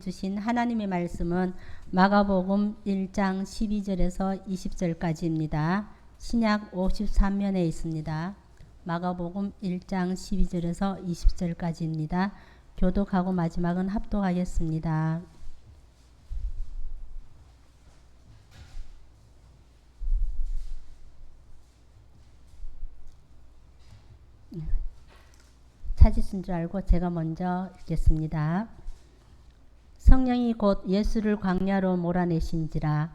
주신 하나님의 말씀은 마가복음 1장 12절에서 20절까지입니다. 신약 53면에 있습니다. 마가복음 1장 12절에서 20절까지입니다. 교독하고 마지막은 합독하겠습니다. 찾으신 줄 알고 제가 먼저 읽겠습니다. 성령이 곧 예수를 광야로 몰아내신지라.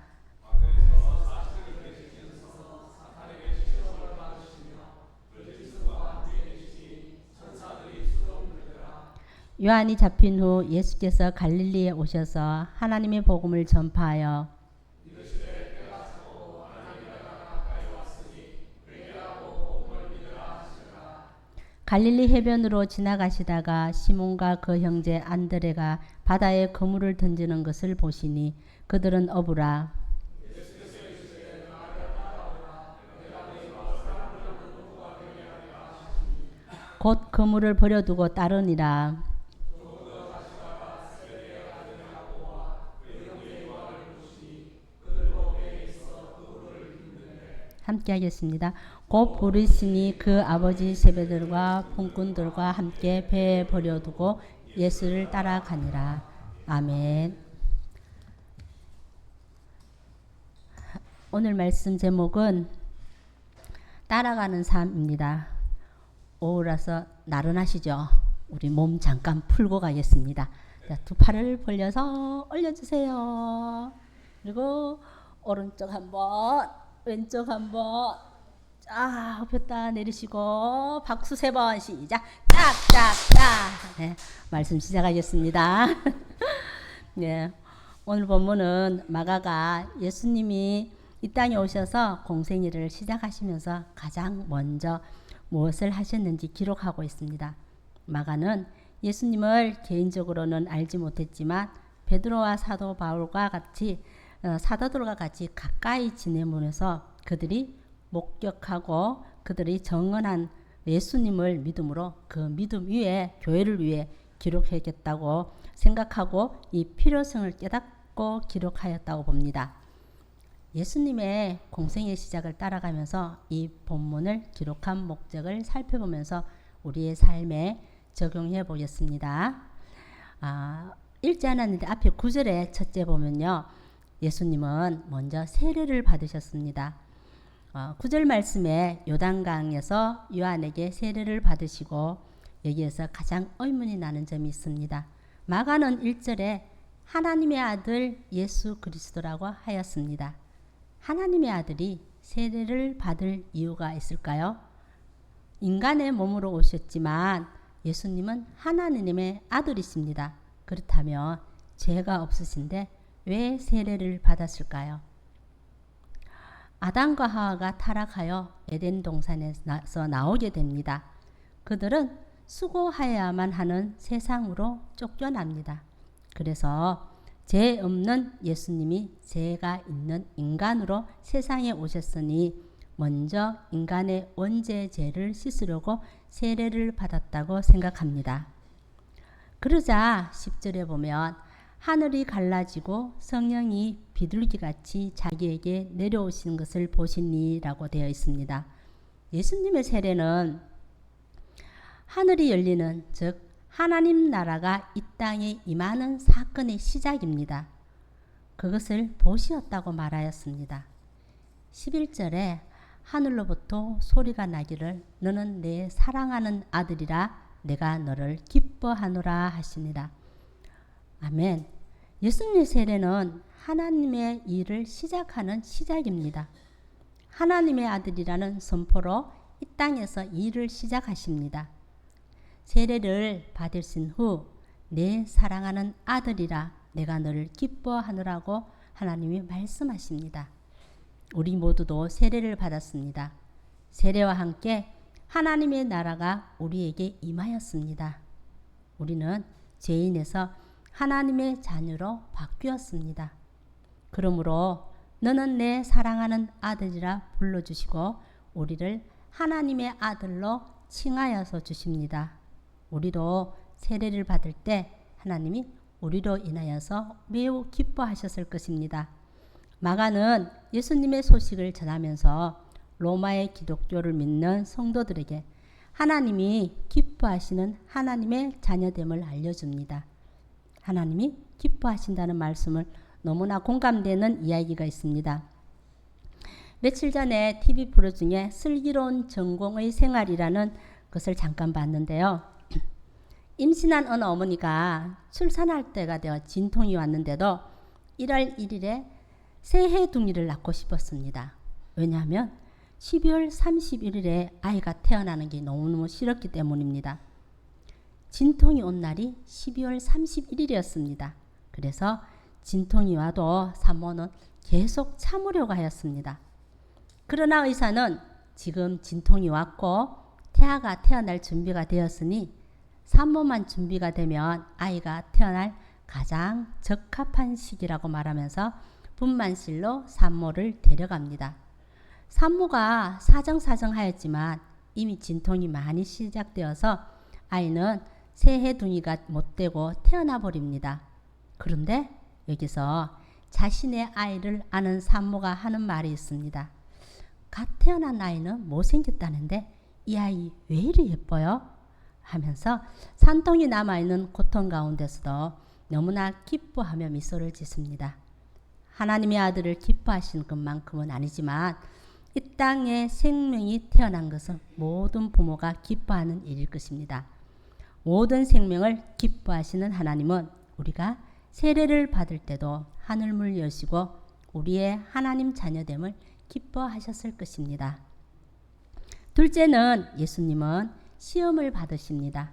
요한이 잡힌 후 예수께서 갈릴리에 오셔서 하나님의 복음을 전파하여 갈릴리 해변으로 지나가시다가 시몬과 그 형제 안드레가 바다에 그물을 던지는 것을 보시니 그들은 어부라. 곧 그물을 버려두고 따르니라. 함께 하겠습니다. 곧 부르시니 그 아버지 제베들과 품꾼들과 함께 배에 버려두고 예수를 따라가니라. 아멘. 오늘 말씀 제목은 따라가는 삶입니다. 오후라서 나른하시죠? 우리 몸 잠깐 풀고 가겠습니다. 자, 두 팔을 벌려서 올려주세요. 그리고 오른쪽 한번, 왼쪽 한번 쫙 폈다 내리시고 박수 3번 시작. 짝짝짝. 네, 말씀 시작하겠습니다. 네, 오늘 본문은 마가가 예수님이 이 땅에 오셔서 공생일을 시작하시면서 가장 먼저 무엇을 하셨는지 기록하고 있습니다. 마가는 예수님을 개인적으로는 알지 못했지만 베드로와 사도 바울과 같이 사도들과 같이 가까이 지내면서 그들이 목격하고 그들이 정언한 예수님을 믿음으로 그 믿음 위에 교회를 위해 기록하겠다고 생각하고 이 필요성을 깨닫고 기록하였다고 봅니다. 예수님의 공생의 시작을 따라가면서 이 본문을 기록한 목적을 살펴보면서 우리의 삶에 적용해 보겠습니다. 읽지 않았는데 앞에 9절에 첫째 보면요. 예수님은 먼저 세례를 받으셨습니다. 9절 말씀에 요단강에서 요한에게 세례를 받으시고 여기에서 가장 의문이 나는 점이 있습니다. 마가는 1절에 하나님의 아들 예수 그리스도라고 하였습니다. 하나님의 아들이 세례를 받을 이유가 있을까요? 인간의 몸으로 오셨지만 예수님은 하나님의 아들이십니다. 그렇다면 죄가 없으신데 왜 세례를 받았을까요? 아담과 하와가 타락하여 에덴 동산에서 나오게 됩니다. 그들은 수고하여야만 하는 세상으로 쫓겨납니다. 그래서 죄 없는 예수님이 죄가 있는 인간으로 세상에 오셨으니 먼저 인간의 원죄 죄를 씻으려고 세례를 받았다고 생각합니다. 그러자 10절에 보면 하늘이 갈라지고 성령이 비둘기같이 자기에게 내려오시는 것을 보시니 라고 되어 있습니다. 예수님의 세례는 하늘이 열리는 즉 하나님 나라가 이 땅에 임하는 사건의 시작입니다. 그것을 보시었다고 말하였습니다. 11절에 하늘로부터 소리가 나기를 너는 내 사랑하는 아들이라 내가 너를 기뻐하노라 하시니라. 아멘. 예수님의 세례는 하나님의 일을 시작하는 시작입니다. 하나님의 아들이라는 선포로 이 땅에서 일을 시작하십니다. 세례를 받으신 후 내 사랑하는 아들이라 내가 너를 기뻐하노라고 하나님이 말씀하십니다. 우리 모두도 세례를 받았습니다. 세례와 함께 하나님의 나라가 우리에게 임하였습니다. 우리는 죄인에서 하나님의 자녀로 바뀌었습니다. 그러므로 너는 내 사랑하는 아들이라 불러주시고 우리를 하나님의 아들로 칭하여서 주십니다. 우리도 세례를 받을 때 하나님이 우리로 인하여서 매우 기뻐하셨을 것입니다. 마가는 예수님의 소식을 전하면서 로마의 기독교를 믿는 성도들에게 하나님이 기뻐하시는 하나님의 자녀됨을 알려줍니다. 하나님이 기뻐하신다는 말씀을 너무나 공감되는 이야기가 있습니다. 며칠 전에 TV 프로 중에 슬기로운 전공의 생활이라는 것을 잠깐 봤는데요. 임신한 어느 어머니가 출산할 때가 되어 진통이 왔는데도 1월 1일에 새해둥이를 낳고 싶었습니다. 왜냐하면 12월 31일에 아이가 태어나는 게 너무너무 싫었기 때문입니다. 진통이 온 날이 12월 31일이었습니다. 그래서 진통이 와도 산모는 계속 참으려고 하였습니다. 그러나 의사는 지금 진통이 왔고 태아가 태어날 준비가 되었으니 산모만 준비가 되면 아이가 태어날 가장 적합한 시기라고 말하면서 분만실로 산모를 데려갑니다. 산모가 사정사정하였지만 이미 진통이 많이 시작되어서 아이는 새해둥이가 못되고 태어나 버립니다. 그런데 여기서 자신의 아이를 아는 산모가 하는 말이 있습니다. 갓 태어난 아이는 못생겼다는데 이 아이 왜 이리 예뻐요? 하면서 산통이 남아있는 고통 가운데서도 너무나 기뻐하며 미소를 짓습니다. 하나님의 아들을 기뻐하시는 것만큼은 아니지만 이 땅에 생명이 태어난 것은 모든 부모가 기뻐하는 일일 것입니다. 모든 생명을 기뻐하시는 하나님은 우리가 세례를 받을 때도 하늘문을 여시고 우리의 하나님 자녀됨을 기뻐하셨을 것입니다. 둘째는 예수님은 시험을 받으십니다.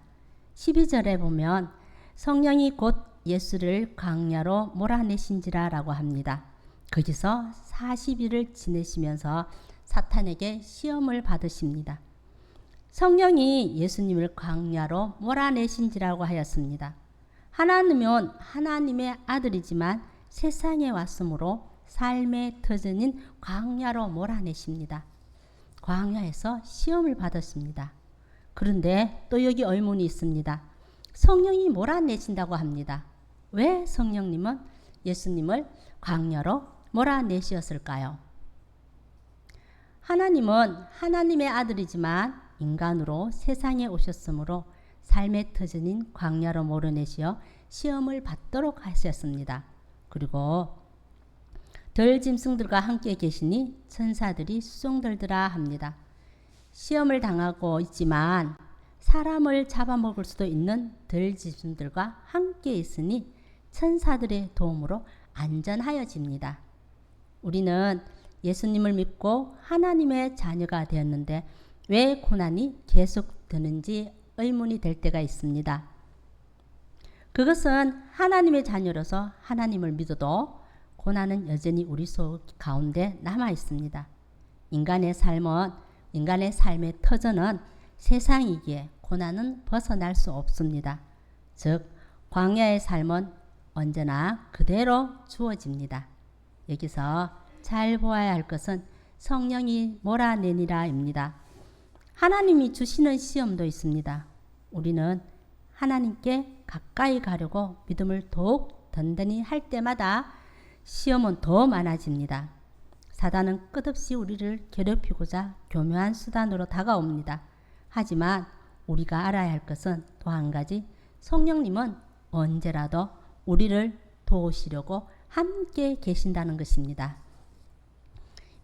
12절에 보면 성령이 곧 예수를 광야로 몰아내신지라 라고 합니다. 거기서 40일을 지내시면서 사탄에게 시험을 받으십니다. 성령이 예수님을 광야로 몰아내신지라고 하였습니다. 하나님은 하나님의 아들이지만 세상에 왔으므로 삶의 터전인 광야로 몰아내십니다. 광야에서 시험을 받았습니다. 그런데 또 여기 의문이 있습니다. 성령이 몰아내신다고 합니다. 왜 성령님은 예수님을 광야로 몰아내셨을까요? 하나님은 하나님의 아들이지만 인간으로 세상에 오셨으므로 삶의 터전인 광야로 몰아내시어 시험을 받도록 하셨습니다. 그리고 덜 짐승들과 함께 계시니 천사들이 수종들더라 합니다. 시험을 당하고 있지만 사람을 잡아먹을 수도 있는 덜 짐승들과 함께 있으니 천사들의 도움으로 안전하여집니다. 우리는 예수님을 믿고 하나님의 자녀가 되었는데 왜 고난이 계속되는지 의문이 될 때가 있습니다. 그것은 하나님의 자녀로서 하나님을 믿어도 고난은 여전히 우리 속 가운데 남아 있습니다. 인간의 삶의 터전은 세상이기에 고난은 벗어날 수 없습니다. 즉 광야의 삶은 언제나 그대로 주어집니다. 여기서 잘 보아야 할 것은 성령이 몰아내니라입니다. 하나님이 주시는 시험도 있습니다. 우리는 하나님께 가까이 가려고 믿음을 더욱 든든히 할 때마다 시험은 더 많아집니다. 사단은 끝없이 우리를 괴롭히고자 교묘한 수단으로 다가옵니다. 하지만 우리가 알아야 할 것은 또 한 가지, 성령님은 언제라도 우리를 도우시려고 함께 계신다는 것입니다.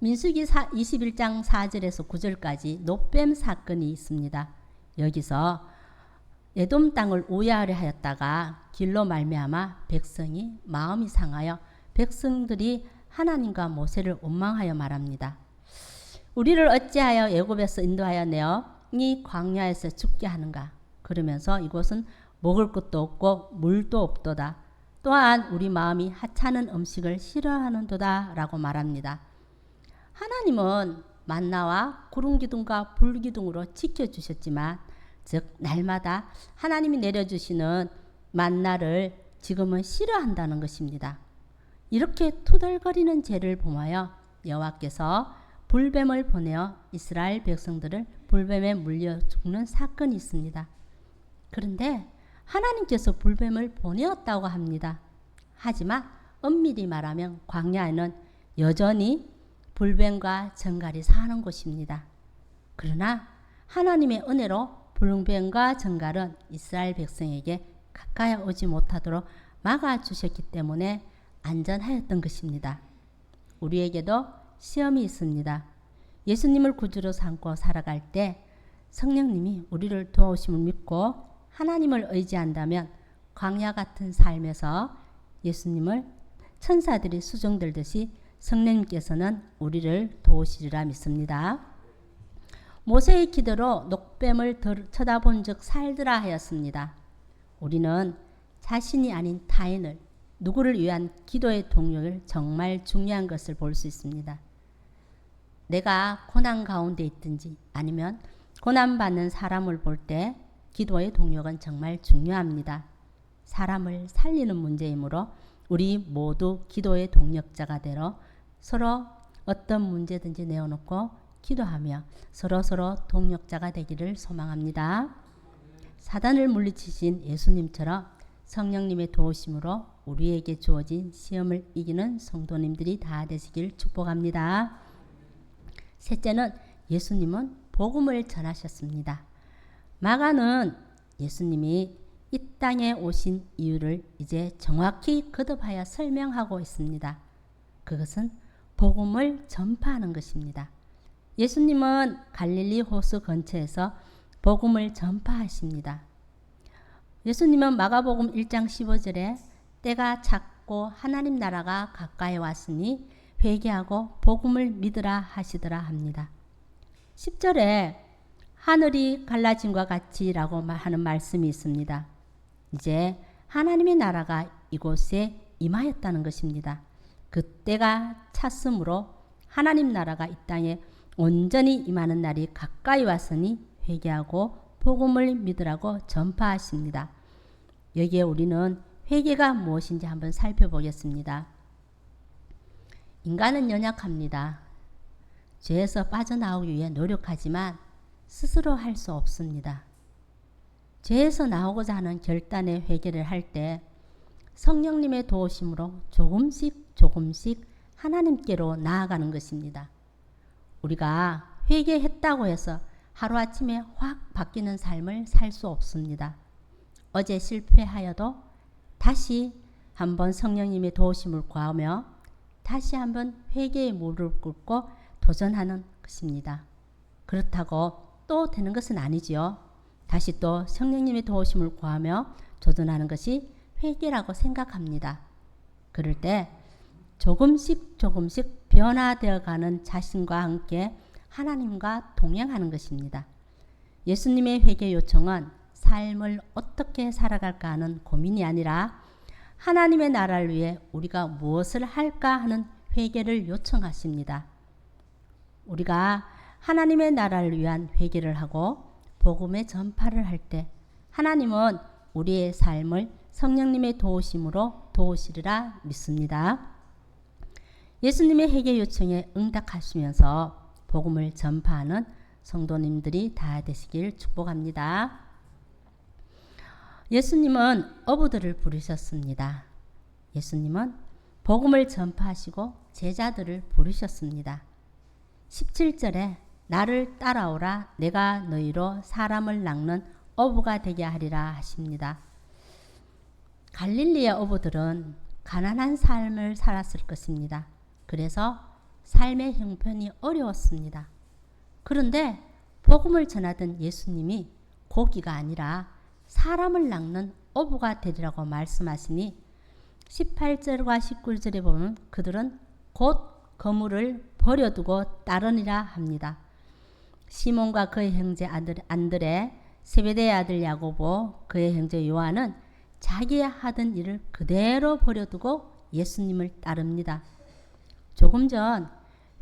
민수기 21장 4절에서 9절까지 놋뱀 사건이 있습니다. 여기서 에돔 땅을 우야하려 하였다가 길로 말미암아 백성이 마음이 상하여 백성들이 하나님과 모세를 원망하여 말합니다. 우리를 어찌하여 애굽에서 인도하여 내어 이 광야에서 죽게 하는가? 그러면서 이곳은 먹을 것도 없고 물도 없도다. 또한 우리 마음이 하찮은 음식을 싫어하는도다 라고 말합니다. 하나님은 만나와 구름기둥과 불기둥으로 지켜주셨지만 즉 날마다 하나님이 내려주시는 만나를 지금은 싫어한다는 것입니다. 이렇게 투덜거리는 죄를 범하여 여호와께서 불뱀을 보내어 이스라엘 백성들을 불뱀에 물려 죽는 사건이 있습니다. 그런데 하나님께서 불뱀을 보내었다고 합니다. 하지만 엄밀히 말하면 광야에는 여전히 불뱀과 정갈이 사는 곳입니다. 그러나 하나님의 은혜로 불뱀과 정갈은 이스라엘 백성에게 가까이 오지 못하도록 막아주셨기 때문에 안전하였던 것입니다. 우리에게도 시험이 있습니다. 예수님을 구주로 삼고 살아갈 때 성령님이 우리를 도우심을 믿고 하나님을 의지한다면 광야 같은 삶에서 예수님을 천사들이 수종들듯이 성령님께서는 우리를 도우시리라 믿습니다. 모세의 기도로 녹뱀을 쳐다본 즉 살더라 하였습니다. 우리는 자신이 아닌 타인을, 누구를 위한 기도의 동력을 정말 중요한 것을 볼 수 있습니다. 내가 고난 가운데 있든지 아니면 고난받는 사람을 볼 때 기도의 동력은 정말 중요합니다. 사람을 살리는 문제이므로 우리 모두 기도의 동력자가 되어 서로 어떤 문제든지 내어놓고 기도하며 서로 동력자가 되기를 소망합니다. 사단을 물리치신 예수님처럼 성령님의 도우심으로 우리에게 주어진 시험을 이기는 성도님들이 다 되시길 축복합니다. 셋째는 예수님은 복음을 전하셨습니다. 마가는 예수님이 이 땅에 오신 이유를 이제 정확히 거듭하여 설명하고 있습니다. 그것은 복음을 전파하는 것입니다. 예수님은 갈릴리 호수 근처에서 복음을 전파하십니다. 예수님은 마가복음 1장 15절에 때가 찼고 하나님 나라가 가까이 왔으니 회개하고 복음을 믿으라 하시더라 합니다. 10절에 하늘이 갈라짐과 같이라고 하는 말씀이 있습니다. 이제 하나님의 나라가 이곳에 임하였다는 것입니다. 그때가 찼으므로 하나님 나라가 이 땅에 온전히 임하는 날이 가까이 왔으니 회개하고 복음을 믿으라고 전파하십니다. 여기에 우리는 회개가 무엇인지 한번 살펴보겠습니다. 인간은 연약합니다. 죄에서 빠져나오기 위해 노력하지만 스스로 할 수 없습니다. 죄에서 나오고자 하는 결단의 회개를 할 때 성령님의 도우심으로 조금씩 하나님께로 나아가는 것입니다. 우리가 회개했다고 해서 하루아침에 확 바뀌는 삶을 살 수 없습니다. 어제 실패하여도 다시 한번 성령님의 도우심을 구하며 다시 한번 회개의 무릎을 꿇고 도전하는 것입니다. 그렇다고 또 되는 것은 아니지요. 다시 또 성령님의 도우심을 구하며 도전하는 것이 회개라고 생각합니다. 그럴 때 조금씩 변화되어 가는 자신과 함께 하나님과 동행하는 것입니다. 예수님의 회개 요청은 삶을 어떻게 살아갈까 하는 고민이 아니라 하나님의 나라를 위해 우리가 무엇을 할까 하는 회개를 요청하십니다. 우리가 하나님의 나라를 위한 회개를 하고 복음의 전파를 할 때 하나님은 우리의 삶을 성령님의 도우심으로 도우시리라 믿습니다. 예수님의 회개 요청에 응답하시면서 복음을 전파하는 성도님들이 다 되시길 축복합니다. 예수님은 어부들을 부르셨습니다. 예수님은 복음을 전파하시고 제자들을 부르셨습니다. 17절에 나를 따라오라 내가 너희로 사람을 낚는 어부가 되게 하리라 하십니다. 갈릴리의 어부들은 가난한 삶을 살았을 것입니다. 그래서 삶의 형편이 어려웠습니다. 그런데 복음을 전하던 예수님이 고기가 아니라 사람을 낚는 어부가 되리라고 말씀하시니 18절과 19절에 보면 그들은 곧 그물을 버려두고 따르니라 합니다. 시몬과 그의 형제 안드레, 세베대의 아들 야고보, 그의 형제 요한은 자기의 하던 일을 그대로 버려두고 예수님을 따릅니다. 조금 전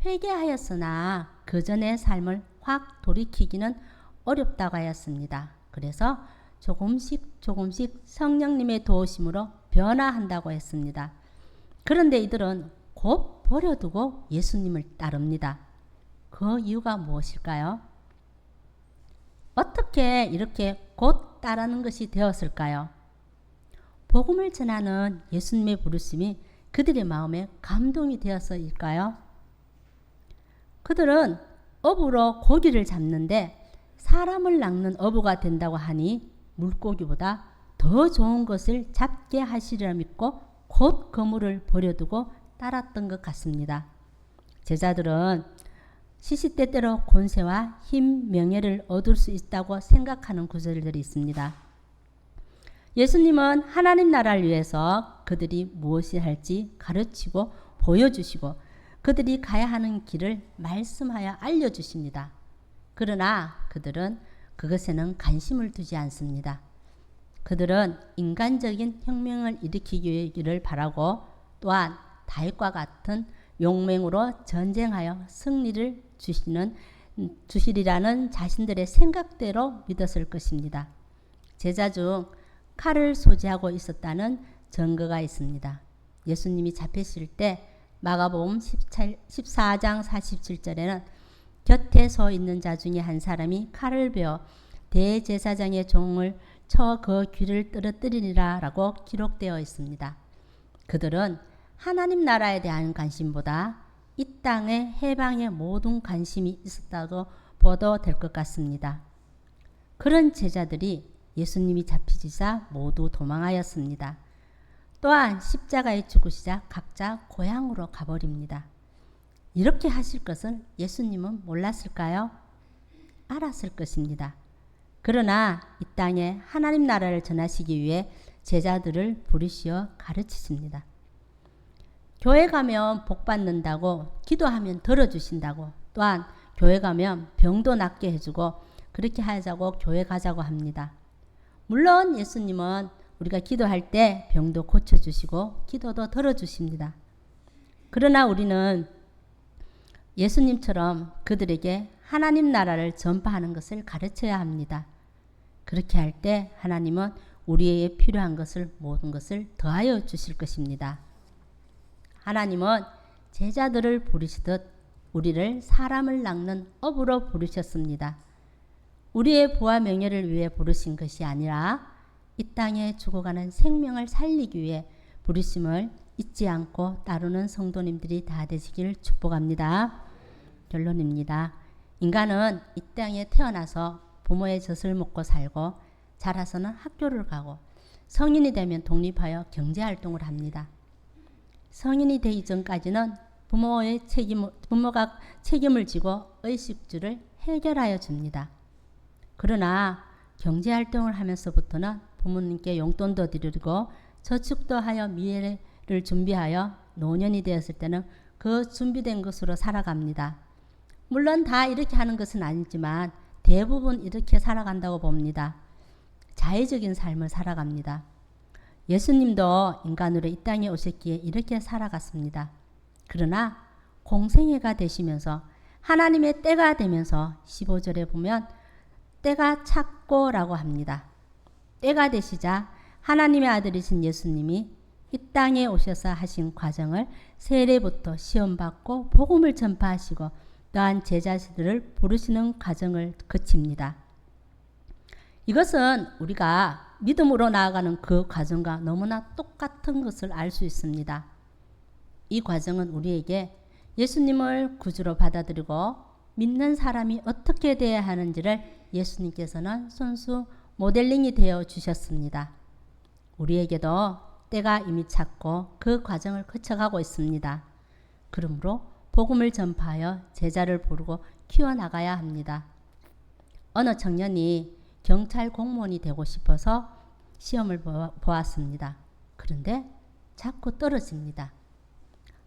회개하였으나 그 전의 삶을 확 돌이키기는 어렵다고 하였습니다. 그래서 조금씩 성령님의 도우심으로 변화한다고 했습니다. 그런데 이들은 곧 버려두고 예수님을 따릅니다. 그 이유가 무엇일까요? 어떻게 이렇게 곧 따르는 것이 되었을까요? 복음을 전하는 예수님의 부르심이 그들의 마음에 감동이 되어서일까요? 그들은 어부로 고기를 잡는데 사람을 낚는 어부가 된다고 하니 물고기보다 더 좋은 것을 잡게 하시리라 믿고 곧 그물을 버려두고 따랐던 것 같습니다. 제자들은 시시때때로 권세와 힘, 명예를 얻을 수 있다고 생각하는 구절들이 있습니다. 예수님은 하나님 나라를 위해서 그들이 무엇을 할지 가르치고 보여주시고 그들이 가야 하는 길을 말씀하여 알려주십니다. 그러나 그들은 그것에는 관심을 두지 않습니다. 그들은 인간적인 혁명을 일으키기를 바라고 또한 다윗과 같은 용맹으로 전쟁하여 승리를 주시리라는 자신들의 생각대로 믿었을 것입니다. 제자 중 칼을 소지하고 있었다는 증거가 있습니다. 예수님이 잡히실 때 마가복음 14장 47절에는 곁에 서 있는 자 중에 한 사람이 칼을 베어 대제사장의 종을 쳐 그 귀를 떨어뜨리리라 라고 기록되어 있습니다. 그들은 하나님 나라에 대한 관심보다 이 땅의 해방에 모든 관심이 있었다고 보도 될 것 같습니다. 그런 제자들이 예수님이 잡히시자 모두 도망하였습니다. 또한 십자가에 죽으시자 각자 고향으로 가버립니다. 이렇게 하실 것을 예수님은 몰랐을까요? 알았을 것입니다. 그러나 이 땅에 하나님 나라를 전하시기 위해 제자들을 부르시어 가르치십니다. 교회 가면 복 받는다고, 기도하면 들어주신다고, 또한 교회 가면 병도 낫게 해주고 그렇게 하자고 교회 가자고 합니다. 물론 예수님은 우리가 기도할 때 병도 고쳐주시고 기도도 들어주십니다. 그러나 우리는 예수님처럼 그들에게 하나님 나라를 전파하는 것을 가르쳐야 합니다. 그렇게 할 때 하나님은 우리에게 필요한 것을 모든 것을 더하여 주실 것입니다. 하나님은 제자들을 부르시듯 우리를 사람을 낚는 업으로 부르셨습니다. 우리의 부와 명예를 위해 부르신 것이 아니라 이 땅에 죽어가는 생명을 살리기 위해 부르심을 잊지 않고 따르는 성도님들이 다 되시길 축복합니다. 결론입니다. 인간은 이 땅에 태어나서 부모의 젖을 먹고 살고 자라서는 학교를 가고 성인이 되면 독립하여 경제활동을 합니다. 성인이 되기 전까지는 부모가 책임을 지고 의식주를 해결하여 줍니다. 그러나 경제활동을 하면서부터는 부모님께 용돈도 드리고 저축도 하여 미래를 준비하여 노년이 되었을 때는 그 준비된 것으로 살아갑니다. 물론 다 이렇게 하는 것은 아니지만 대부분 이렇게 살아간다고 봅니다. 자의적인 삶을 살아갑니다. 예수님도 인간으로 이 땅에 오셨기에 이렇게 살아갔습니다. 그러나 공생애가 되시면서 하나님의 때가 되면서 15절에 보면 때가 찼고라고 합니다. 때가 되시자 하나님의 아들이신 예수님이 이 땅에 오셔서 하신 과정을 세례부터 시험받고 복음을 전파하시고 또한 제자들을 부르시는 과정을 거칩니다. 이것은 우리가 믿음으로 나아가는 그 과정과 너무나 똑같은 것을 알 수 있습니다. 이 과정은 우리에게 예수님을 구주로 받아들이고 믿는 사람이 어떻게 되어야 하는지를 예수님께서는 손수 모델링이 되어 주셨습니다. 우리에게도 때가 이미 찼고 그 과정을 거쳐가고 있습니다. 그러므로 복음을 전파하여 제자를 부르고 키워나가야 합니다. 어느 청년이 경찰 공무원이 되고 싶어서 시험을 보았습니다. 그런데 자꾸 떨어집니다.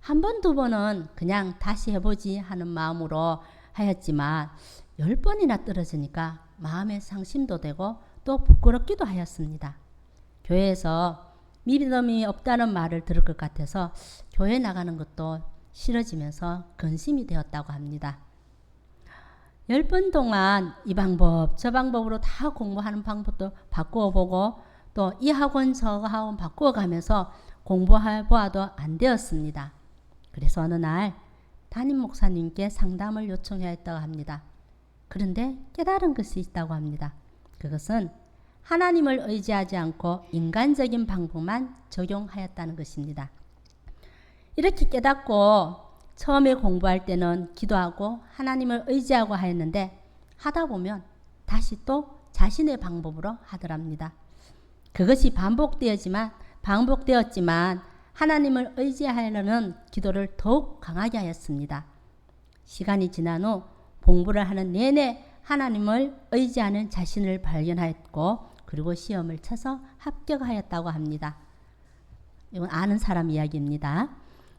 한 번, 두 번은 그냥 다시 해보지 하는 마음으로 하였지만 10번이나 떨어지니까 마음의 상심도 되고 또 부끄럽기도 하였습니다. 교회에서 믿음이 없다는 말을 들을 것 같아서 교회 나가는 것도 싫어지면서 근심이 되었다고 합니다. 10번 동안 이 방법 저 방법으로 다 공부하는 방법도 바꾸어 보고 또 이 학원 저 학원 바꾸어 가면서 공부해 보아도 안 되었습니다. 그래서 어느 날 담임 목사님께 상담을 요청하였다고 합니다. 그런데 깨달은 것이 있다고 합니다. 그것은 하나님을 의지하지 않고 인간적인 방법만 적용하였다는 것입니다. 이렇게 깨닫고 처음에 공부할 때는 기도하고 하나님을 의지하고 하였는데 하다 보면 다시 또 자신의 방법으로 하더랍니다. 그것이 반복되었지만 하나님을 의지하려는 기도를 더욱 강하게 하였습니다. 시간이 지난 후 공부를 하는 내내 하나님을 의지하는 자신을 발견하였고 그리고 시험을 쳐서 합격하였다고 합니다. 이건 아는 사람 이야기입니다.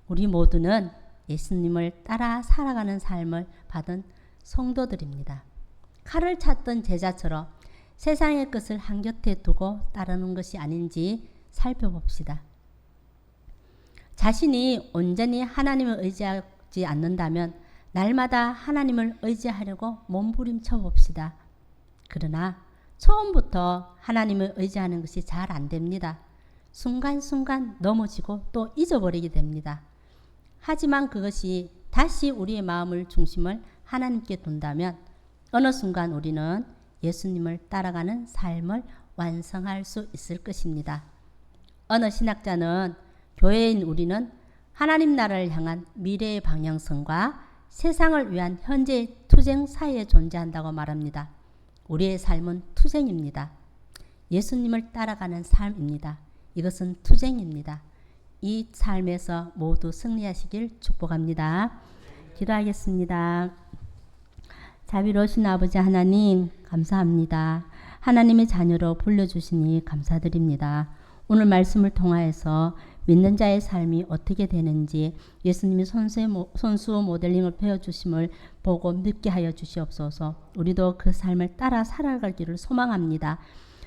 우리 모두는 예수님을 따라 살아가는 삶을 받은 성도들입니다. 칼을 찾던 제자처럼 세상의 것을 한곁에 두고 따르는 것이 아닌지 살펴봅시다. 자신이 온전히 의지하지 않는다면 날마다 하나님을 의지하려고 몸부림쳐 봅시다. 그러나 처음부터 하나님을 의지하는 것이 잘 안 됩니다. 순간순간 넘어지고 또 잊어버리게 됩니다. 하지만 그것이 다시 우리의 마음을 중심을 하나님께 둔다면 어느 순간 우리는 예수님을 따라가는 삶을 완성할 수 있을 것입니다. 어느 신학자는 교회인 우리는 하나님 나라를 향한 미래의 방향성과 세상을 위한 현재의 투쟁 사이에 존재한다고 말합니다. 우리의 삶은 투쟁입니다. 예수님을 따라가는 삶입니다. 이것은 투쟁입니다. 이 삶에서 모두 승리하시길 축복합니다. 기도하겠습니다. 자비로우신 아버지 하나님 감사합니다. 하나님의 자녀로 불러주시니 감사드립니다. 오늘 말씀을 통하여서 믿는 자의 삶이 어떻게 되는지 예수님이 손수 모델링을 배워주심을 보고 믿게 하여 주시옵소서. 우리도 그 삶을 따라 살아가기를 소망합니다.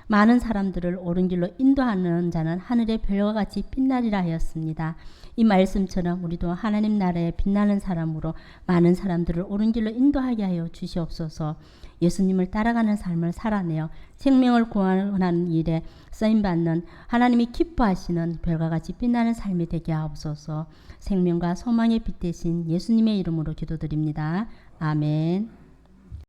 많은 사람들을 옳은 길로 인도하는 자는 하늘의 별과 같이 빛나리라 하였습니다. 이 말씀처럼 우리도 하나님 나라에 빛나는 사람으로 많은 사람들을 옳은 길로 인도하게 하여 주시옵소서. 예수님을 따라가는 삶을 살아내어 생명을 구원하는 일에 쓰임받는 하나님이 기뻐하시는 별과 같이 빛나는 삶이 되게 하옵소서. 생명과 소망의 빛 되신 예수님의 이름으로 기도드립니다. 아멘.